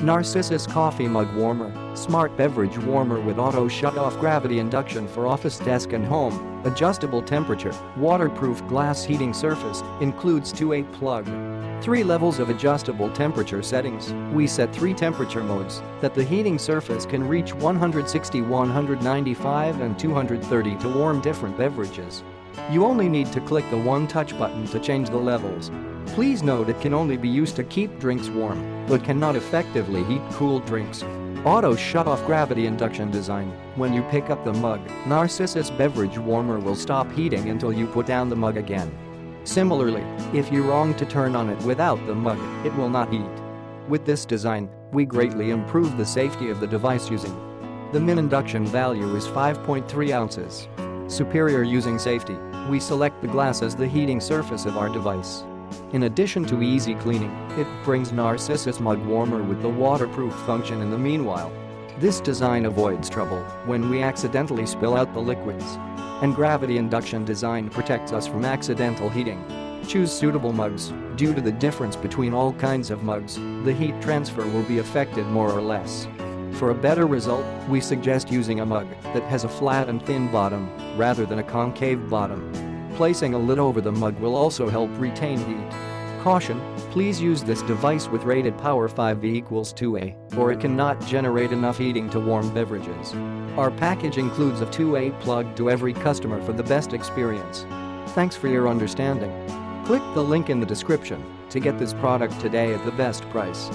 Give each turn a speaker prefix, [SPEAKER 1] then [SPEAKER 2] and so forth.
[SPEAKER 1] Narcissus Coffee Mug Warmer, Smart Beverage Warmer with Auto Shut-Off Gravity-Induction for Office Desk and Home, Adjustable Temperature, Waterproof Glass Heating Surface, includes 2A plug. 3 levels of adjustable temperature settings. We set 3 temperature modes that the heating surface can reach 160, 195 and 230 to warm different beverages. You only need to click the one touch button to change the levels. Please note it can only be used to keep drinks warm, but cannot effectively heat cooled drinks. Auto Shut-Off Gravity-Induction Design. When you pick up the mug, Narcissus Beverage Warmer will stop heating until you put down the mug again. Similarly, if you wrong to turn on it without the mug, it will not heat. With this design, we greatly improve the safety of the device using. The min induction value is 5.3 ounces. Superior using safety, we select the glass as the heating surface of our device. In addition to easy cleaning, it brings Narcissus Mug Warmer with the waterproof function in the meanwhile. This design avoids trouble when we accidentally spill out the liquids. And gravity induction design protects us from accidental heating. Choose suitable mugs. Due to the difference between all kinds of mugs, the heat transfer will be affected more or less. For a better result, we suggest using a mug that has a flat and thin bottom rather than a concave bottom. Placing a lid over the mug will also help retain heat. Caution: please use this device with rated power 5V equals 2A, or it cannot generate enough heating to warm beverages. Our package includes a 2A plug to every customer for the best experience. Thanks for your understanding. Click the link in the description to get this product today at the best price.